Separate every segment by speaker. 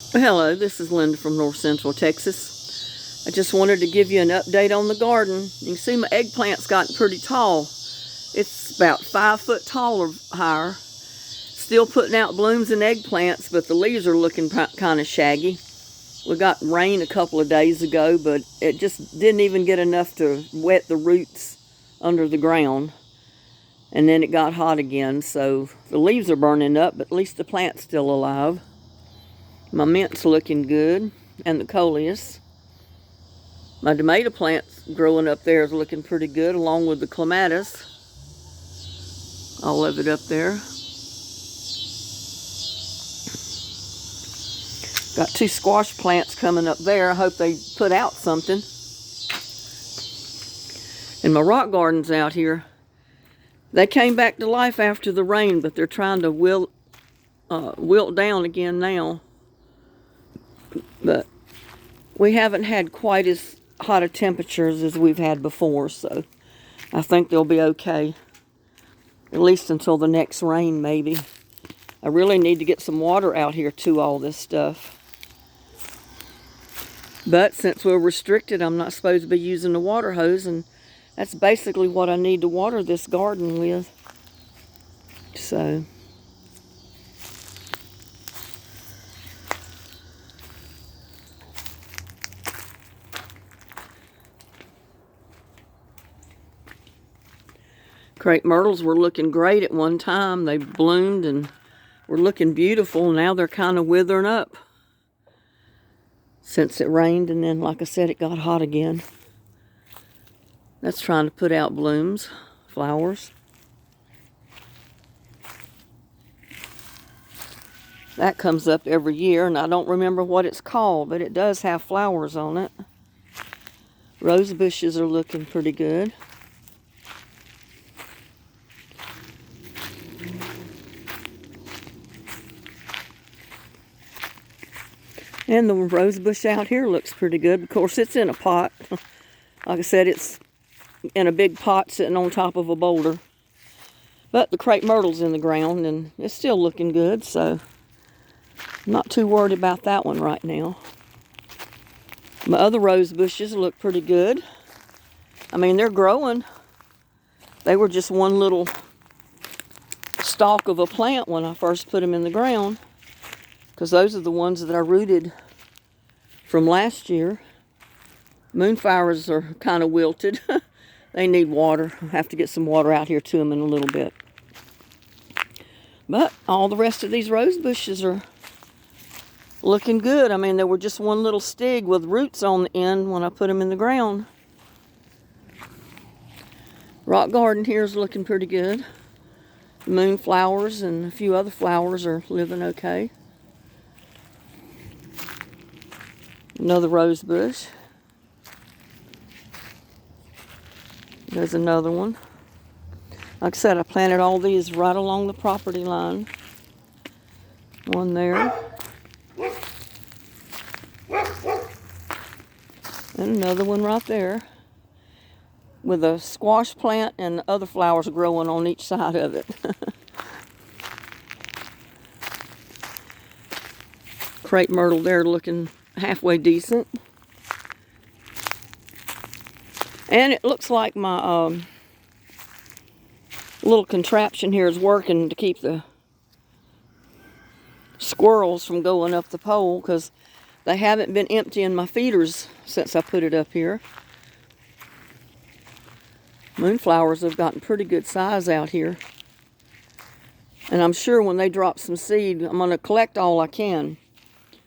Speaker 1: Hello, this is Linda from North Central Texas. I just wanted to give you an update on the garden. You can see my eggplant's gotten pretty tall. It's about 5 foot tall or higher. Still putting out blooms and eggplants, but the leaves are looking kind of shaggy. We got rain a couple of days ago, but it just didn't even get enough to wet the roots under the ground. And then it got hot again, so the leaves are burning up, but at least the plant's still alive. My mint's looking good, and the coleus. My tomato plant's growing up there is looking pretty good, along with the clematis. All of it up there. Got 2 squash plants coming up there. I hope they put out something. And my rock gardens out here, they came back to life after the rain, but they're trying to wilt down again now. But we haven't had quite as hot of temperatures as we've had before, so I think they'll be okay. At least until the next rain, maybe. I really need to get some water out here to all this stuff. But since we're restricted, I'm not supposed to be using the water hose, and that's basically what I need to water this garden with. So crepe myrtles were looking great at one time. They bloomed and were looking beautiful. Now they're kind of withering up since it rained, and then, like I said, it got hot again. That's trying to put out blooms, flowers. That comes up every year, and I don't remember what it's called, but it does have flowers on it. Rose bushes are looking pretty good. And the rose bush out here looks pretty good. Of course, it's in a pot. Like I said, it's in a big pot sitting on top of a boulder. But the crepe myrtle's in the ground, and it's still looking good, so I'm not too worried about that one right now. My other rose bushes look pretty good. I mean, they're growing. They were just one little stalk of a plant when I first put them in the ground, because those are the ones that I rooted from last year. Moonflowers are kind of wilted. They need water. I have to get some water out here to them in a little bit. But all the rest of these rose bushes are looking good. I mean, they were just one little stig with roots on the end when I put them in the ground. Rock garden here is looking pretty good. Moonflowers and a few other flowers are living okay. Another rose bush. There's another one. Like I said, I planted all these right along the property line. One there. And another one right there, with a squash plant and other flowers growing on each side of it. Crepe myrtle there looking halfway decent. And it looks like my little contraption here is working to keep the squirrels from going up the pole, because they haven't been emptying my feeders since I put it up here. Moonflowers have gotten pretty good size out here. And I'm sure when they drop some seed, I'm going to collect all I can.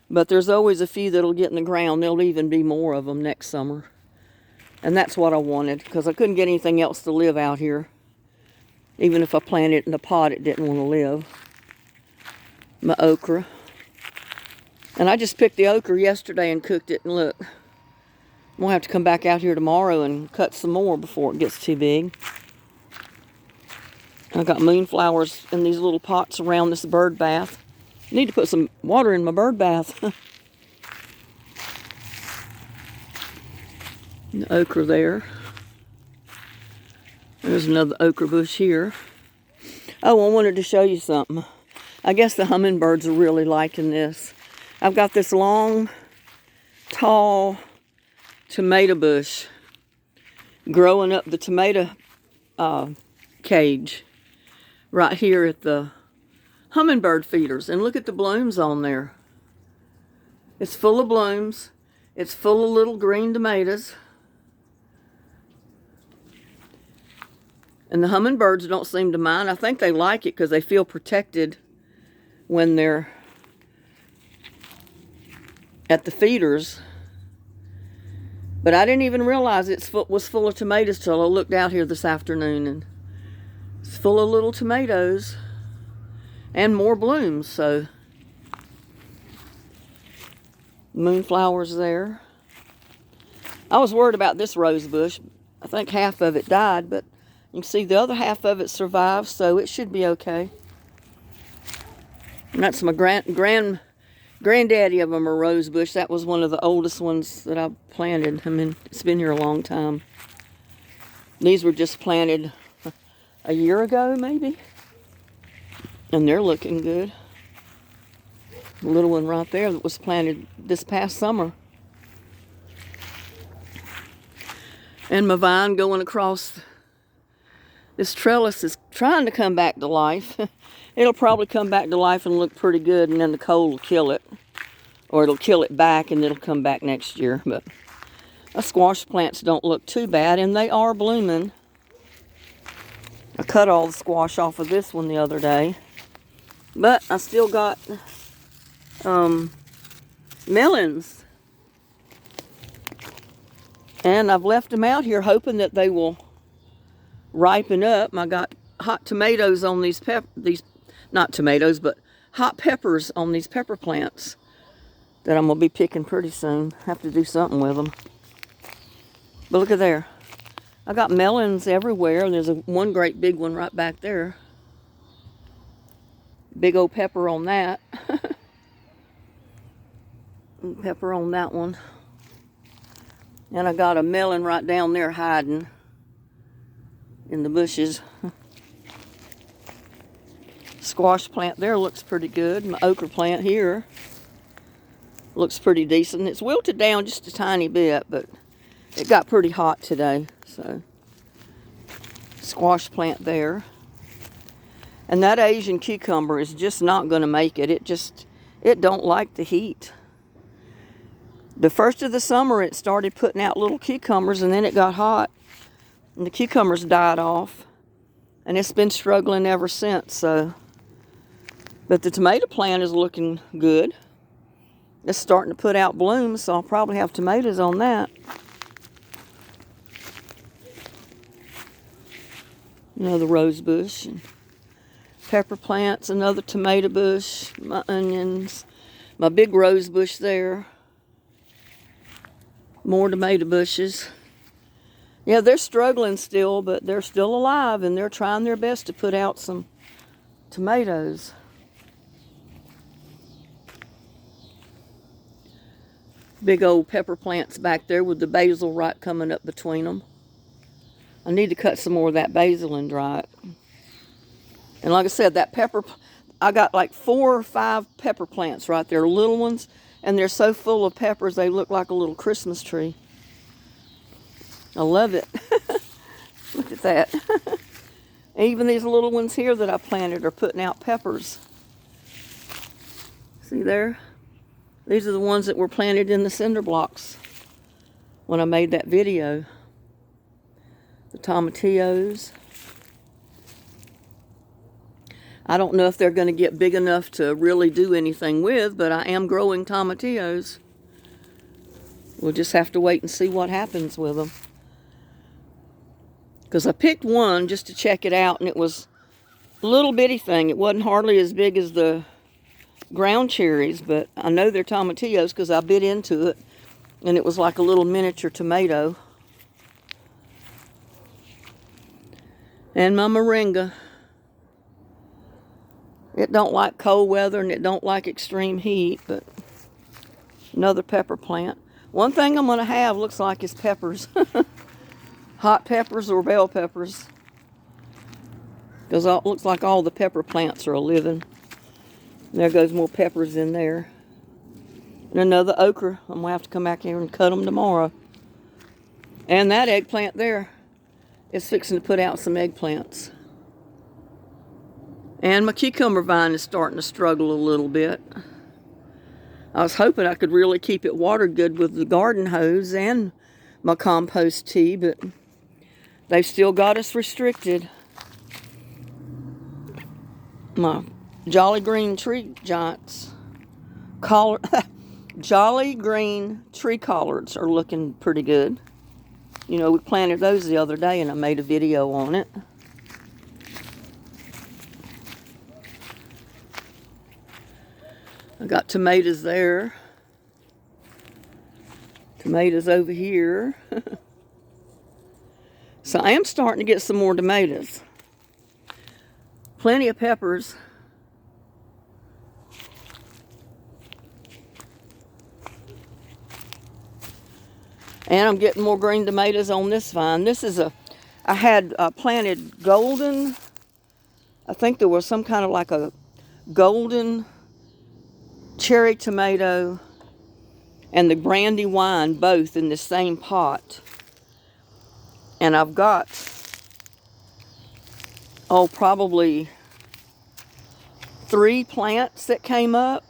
Speaker 1: But there's always a few that'll get in the ground. There'll even be more of them next summer. And that's what I wanted, because I couldn't get anything else to live out here. Even if I planted it in a pot, it didn't want to live. My okra. And I just picked the okra yesterday and cooked it, and look. I'm going to have to come back out here tomorrow and cut some more before it gets too big. I got moonflowers in these little pots around this bird bath. I need to put some water in my bird bath. The okra there. There's another okra bush here. Oh, I wanted to show you something. I guess the hummingbirds are really liking this. I've got this long, tall tomato bush growing up the tomato cage right here at the hummingbird feeders. And look at the blooms on there. It's full of blooms. It's full of little green tomatoes. And the hummingbirds don't seem to mind. I think they like it because they feel protected when they're at the feeders. But I didn't even realize it was full of tomatoes till I looked out here this afternoon. And it's full of little tomatoes and more blooms. So moonflowers there. I was worried about this rose bush. I think half of it died, but you can see the other half of it survived, so it should be okay. And that's my granddaddy of them, a rose bush. That was one of the oldest ones that I planted. I mean, it's been here a long time. These were just planted a year ago, maybe. And they're looking good. The little one right there that was planted this past summer. And my vine going across this trellis is trying to come back to life. It'll probably come back to life and look pretty good, and then the cold will kill it. Or it'll kill it back and it'll come back next year. But the squash plants don't look too bad, and they are blooming. I cut all the squash off of this one the other day. But I still got melons. And I've left them out here hoping that they will ripen up. I got hot tomatoes on these not tomatoes, but hot peppers on these pepper plants that I'm going to be picking pretty soon. Have to do something with them. But look at there. I got melons everywhere, and there's one great big one right back there. Big old pepper on that. Pepper on that one. And I got a melon right down there hiding in the bushes. Squash plant there looks pretty good. My okra plant here looks pretty decent. It's wilted down just a tiny bit, but it got pretty hot today. So, squash plant there. And that Asian cucumber is just not going to make it. It don't like the heat. The first of the summer, it started putting out little cucumbers, and then it got hot, and the cucumbers died off, and it's been struggling ever since. So, but the tomato plant is looking good. It's starting to put out blooms, so I'll probably have tomatoes on that. Another rose bush, and pepper plants, another tomato bush, my onions, my big rose bush there. More tomato bushes. Yeah, they're struggling still, but they're still alive, and they're trying their best to put out some tomatoes. Big old pepper plants back there with the basil right coming up between them. I need to cut some more of that basil and dry it. And like I said, that pepper, I got like 4 or 5 pepper plants right there, little ones. And they're so full of peppers, they look like a little Christmas tree. I love it. Look at that. Even these little ones here that I planted are putting out peppers. See there? These are the ones that were planted in the cinder blocks when I made that video. The tomatillos. I don't know if they're going to get big enough to really do anything with, but I am growing tomatillos. We'll just have to wait and see what happens with them. Because I picked one just to check it out, and it was a little bitty thing. It wasn't hardly as big as the ground cherries, but I know they're tomatillos because I bit into it, and it was like a little miniature tomato. And my moringa. It don't like cold weather, and it don't like extreme heat, but another pepper plant. One thing I'm going to have looks like is peppers. Hot peppers or bell peppers. Because it looks like all the pepper plants are living. There goes more peppers in there. And another okra. I'm going to have to come back here and cut them tomorrow. And that eggplant there is fixing to put out some eggplants. And my cucumber vine is starting to struggle a little bit. I was hoping I could really keep it watered good with the garden hose and my compost tea, but they've still got us restricted. My Jolly Green tree giants, Jolly Green tree collards are looking pretty good. You know, we planted those the other day and I made a video on it. I got tomatoes there. Tomatoes over here. So I am starting to get some more tomatoes. Plenty of peppers. And I'm getting more green tomatoes on this vine. This is I had planted golden, I think there was some kind of like a golden cherry tomato and the brandywine both in the same pot. And I've got, probably 3 plants that came up.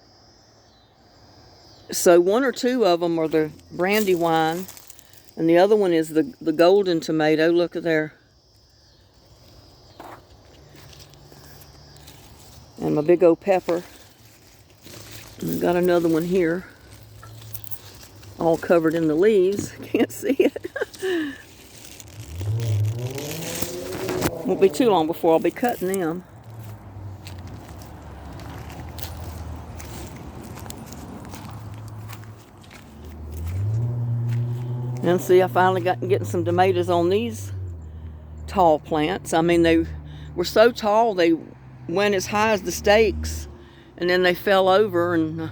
Speaker 1: So 1 or 2 of them are the brandywine, and the other one is the golden tomato. Look at there. And my big old pepper. And I've got another one here, all covered in the leaves. Can't see it. Won't be too long before I'll be cutting them. And see, I finally got getting some tomatoes on these tall plants. I mean, they were so tall they went as high as the stakes, and then they fell over, and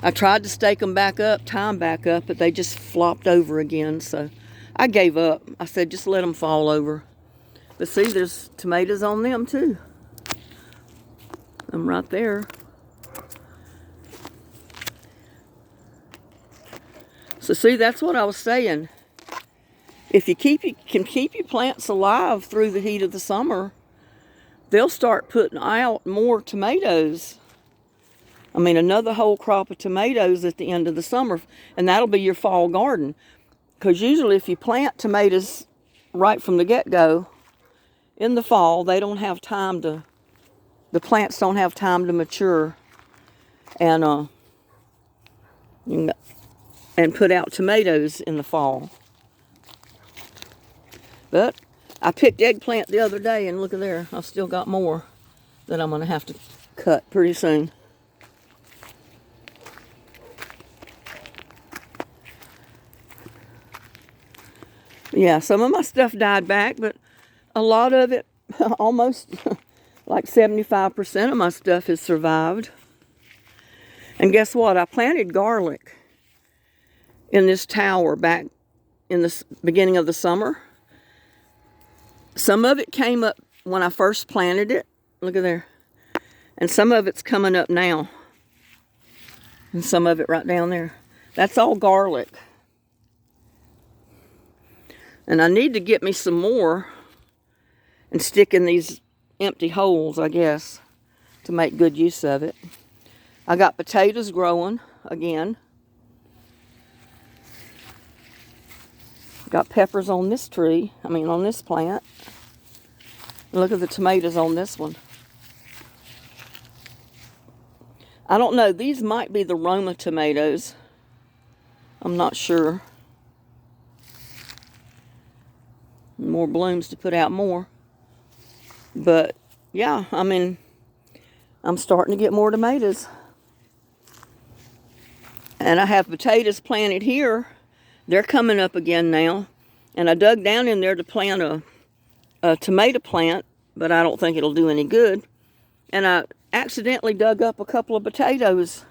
Speaker 1: I tried to stake them back up, tie them back up, but they just flopped over again. So I gave up. I said, just let them fall over. But see, there's tomatoes on them too. I'm right there. So see, that's what I was saying. If you can keep your plants alive through the heat of the summer, they'll start putting out more tomatoes. I mean, another whole crop of tomatoes at the end of the summer, and that'll be your fall garden. Because usually if you plant tomatoes right from the get-go, in the fall, they don't have time to, the plants don't have time to mature and put out tomatoes in the fall. But I picked eggplant the other day, and look at there, I've still got more that I'm going to have to cut pretty soon. Yeah, some of my stuff died back, but a lot of it, almost like 75% of my stuff has survived. And guess what? I planted garlic in this tower back in the beginning of the summer. Some of it came up when I first planted it. Look at there. And some of it's coming up now. And some of it right down there. That's all garlic. And I need to get me some more and stick in these empty holes, I guess, to make good use of it. I got potatoes growing again. Got peppers on this tree, on this plant. Look at the tomatoes on this one. I don't know, these might be the Roma tomatoes. I'm not sure. More blooms to put out more. But yeah, I'm starting to get more tomatoes. And I have potatoes planted here. They're coming up again now. And I dug down in there to plant a tomato plant, but I don't think it'll do any good. And I accidentally dug up a couple of potatoes.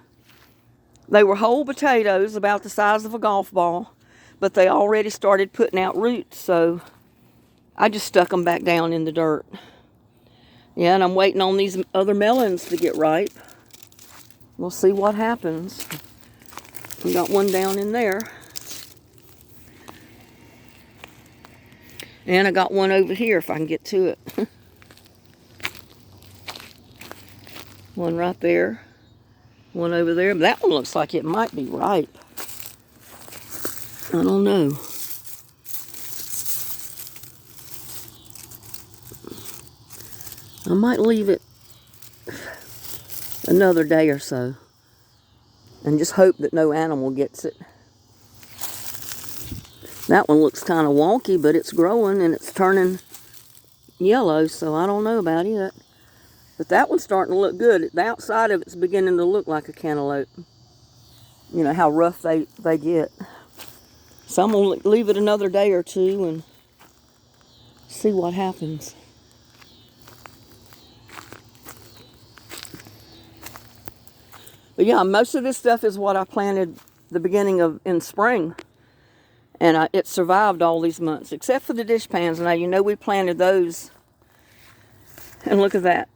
Speaker 1: They were whole potatoes about the size of a golf ball, but they already started putting out roots, so I just stuck them back down in the dirt. Yeah, and I'm waiting on these other melons to get ripe. We'll see what happens. We got one down in there. And I got one over here if I can get to it. One right there. One over there. But that one looks like it might be ripe. I don't know. I might leave it another day or so and just hope that no animal gets it. That one looks kind of wonky, but it's growing and it's turning yellow, so I don't know about it. But that one's starting to look good. The outside of it's beginning to look like a cantaloupe. You know how rough they get. So I'm going to leave it another day or two and see what happens. But yeah, most of this stuff is what I planted the beginning of in spring. And it survived all these months, except for the dish pans. Now, you know we planted those. And look at that.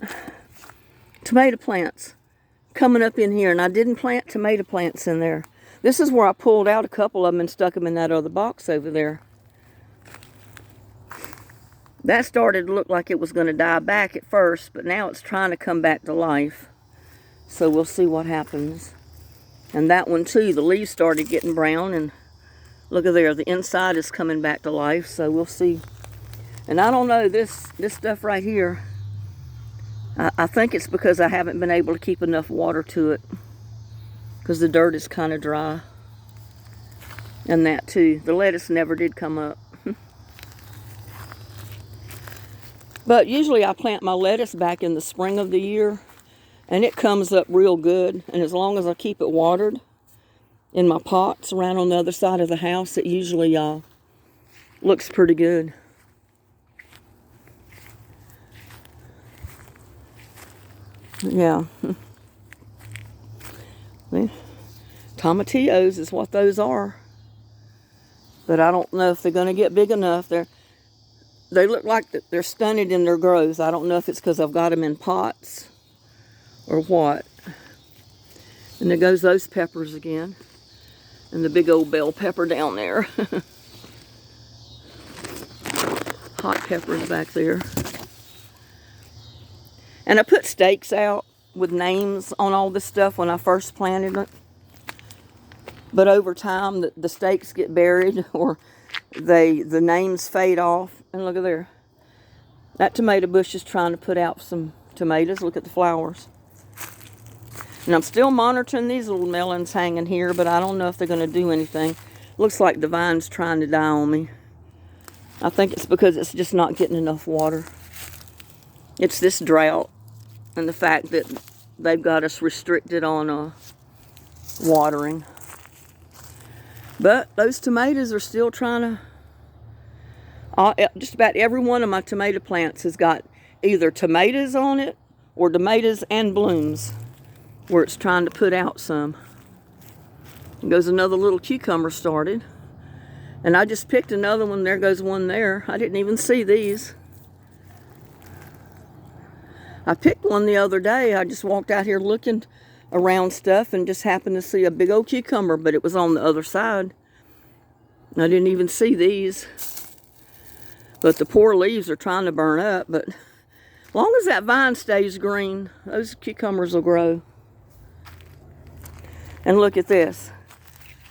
Speaker 1: Tomato plants coming up in here. And I didn't plant tomato plants in there. This is where I pulled out a couple of them and stuck them in that other box over there. That started to look like it was going to die back at first, but now it's trying to come back to life. So we'll see what happens. And that one too, the leaves started getting brown, and look at there, the inside is coming back to life, so we'll see. And I don't know, this stuff right here, I think it's because I haven't been able to keep enough water to it, because the dirt is kind of dry. And that too, the lettuce never did come up. But usually I plant my lettuce back in the spring of the year, and it comes up real good. And as long as I keep it watered in my pots around on the other side of the house, it usually looks pretty good. Yeah. Tomatillos is what those are. But I don't know if they're going to get big enough. They look like they're stunted in their growth. I don't know if it's because I've got them in pots or what. And there goes those peppers again. And the big old bell pepper down there. Hot peppers back there. And I put stakes out with names on all this stuff when I first planted it. But over time, the stakes get buried, or the names fade off. And look at there. That tomato bush is trying to put out some tomatoes. Look at the flowers. And I'm still monitoring these little melons hanging here, but I don't know if they're going to do anything. Looks like the vine's trying to die on me. I think it's because it's just not getting enough water. It's this drought and the fact that they've got us restricted on watering. But those tomatoes are still trying to... just about every one of my tomato plants has got either tomatoes on it or tomatoes and blooms, where it's trying to put out some. And goes another little cucumber started. And I just picked another one. There goes one there. I didn't even see these. I picked one the other day. I just walked out here looking around stuff and just happened to see a big old cucumber, but it was on the other side. I didn't even see these. But the poor leaves are trying to burn up. But as long as that vine stays green, those cucumbers will grow. And look at this.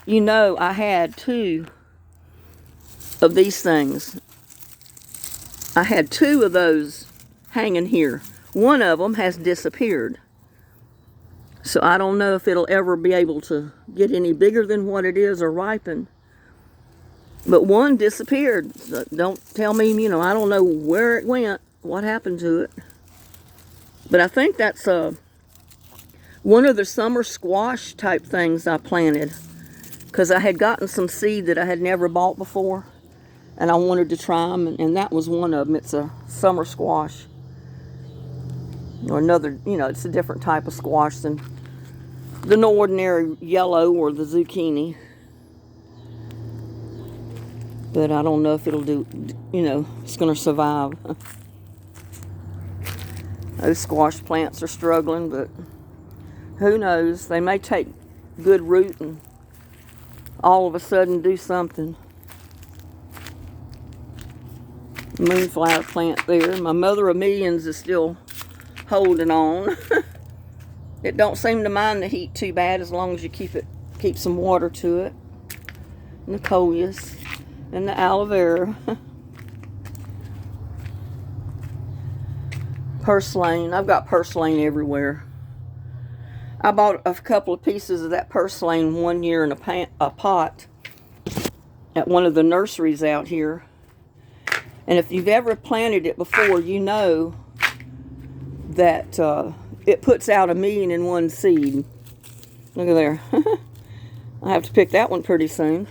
Speaker 1: You know, I had 2 of these things. I had 2 of those hanging here. One of them has disappeared. So I don't know if it'll ever be able to get any bigger than what it is or ripen. But one disappeared. So don't tell me, you know, I don't know where it went, what happened to it. But I think that's one of the summer squash type things I planted. Because I had gotten some seed that I had never bought before. And I wanted to try them, and that was one of them. It's a summer squash. Or another, you know, it's a different type of squash than the ordinary yellow or the zucchini. But I don't know if it'll do, you know, it's going to survive. Those squash plants are struggling, but who knows? They may take good root and all of a sudden do something. Moonflower plant there. My mother of millions is still holding on. It don't seem to mind the heat too bad as long as you keep some water to it. And the coleus and the aloe vera. Purslane. I've got purslane everywhere. I bought a couple of pieces of that purslane one year in a pot at one of the nurseries out here. And if you've ever planted it before, you know that it puts out 1,000,000 in one seed. Look at there. I have to pick that one pretty soon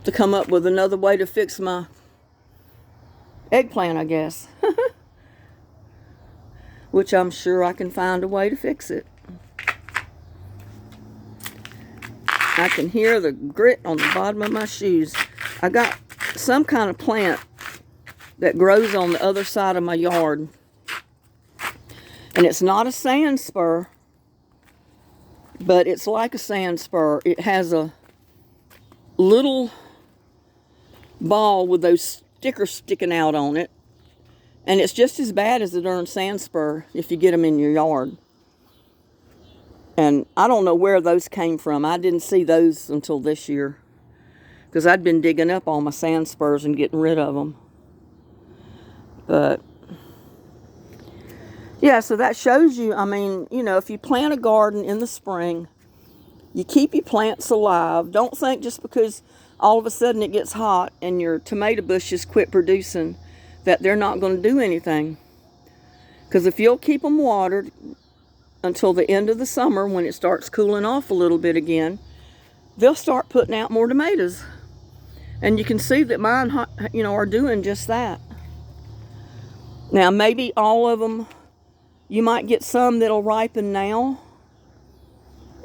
Speaker 1: to come up with another way to fix my eggplant, I guess. Which I'm sure I can find a way to fix it. I can hear the grit on the bottom of my shoes. I got some kind of plant that grows on the other side of my yard. And it's not a sand spur, but it's like a sand spur. It has a little ball with those stickers sticking out on it. And it's just as bad as the darn sand spur if you get them in your yard. And I don't know where those came from. I didn't see those until this year, because I'd been digging up all my sand spurs and getting rid of them. But yeah, so that shows you, I mean, you know, if you plant a garden in the spring, you keep your plants alive. Don't think just because all of a sudden it gets hot and your tomato bushes quit producing that they're not going to do anything. Because if you'll keep them watered until the end of the summer, when it starts cooling off a little bit again, they'll start putting out more tomatoes. And you can see that mine, you know, are doing just that. Now, maybe all of them, you might get some that'll ripen now,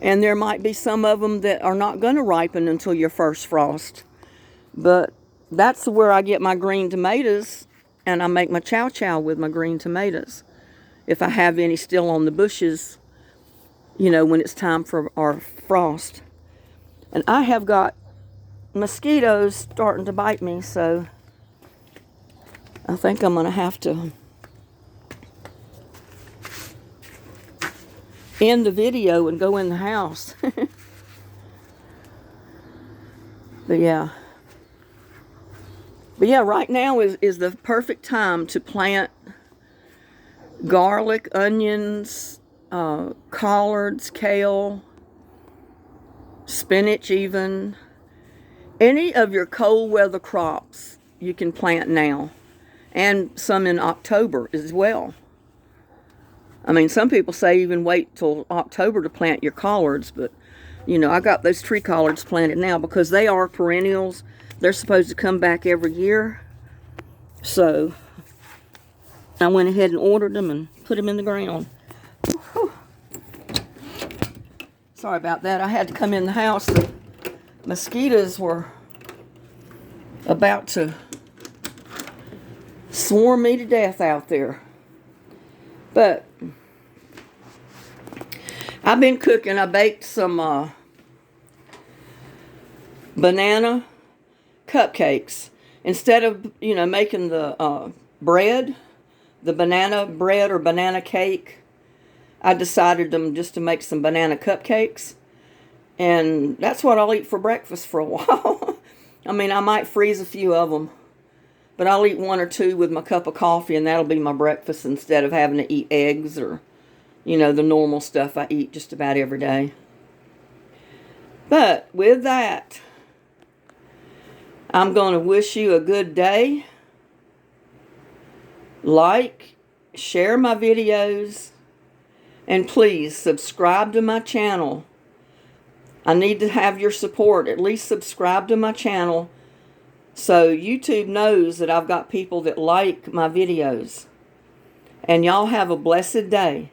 Speaker 1: and there might be some of them that are not going to ripen until your first frost. But that's where I get my green tomatoes, and I make my chow chow with my green tomatoes. If I have any still on the bushes, you know, when it's time for our frost. And I have got mosquitoes starting to bite me, so I think I'm going to have to end the video and go in the house. But yeah, right now is the perfect time to plant garlic, onions, collards, kale, spinach even. Any of your cold weather crops you can plant now, and some in October as well. I mean, some people say even wait till October to plant your collards, but you know, I got those tree collards planted now because they are perennials. They're supposed to come back every year. So I went ahead and ordered them and put them in the ground. Whew. Sorry about that. I had to come in the house. The mosquitoes were about to swarm me to death out there. But I've been cooking. I baked some banana cupcakes. Instead of, you know, making the bread, the banana bread or banana cake, I decided just to make some banana cupcakes. And that's what I'll eat for breakfast for a while. I mean, I might freeze a few of them, but I'll eat one or two with my cup of coffee, and that'll be my breakfast instead of having to eat eggs or, you know, the normal stuff I eat just about every day. But with that, I'm going to wish you a good day. Like, share my videos, and please subscribe to my channel. I need to have your support. At least subscribe to my channel so YouTube knows that I've got people that like my videos. And y'all have a blessed day.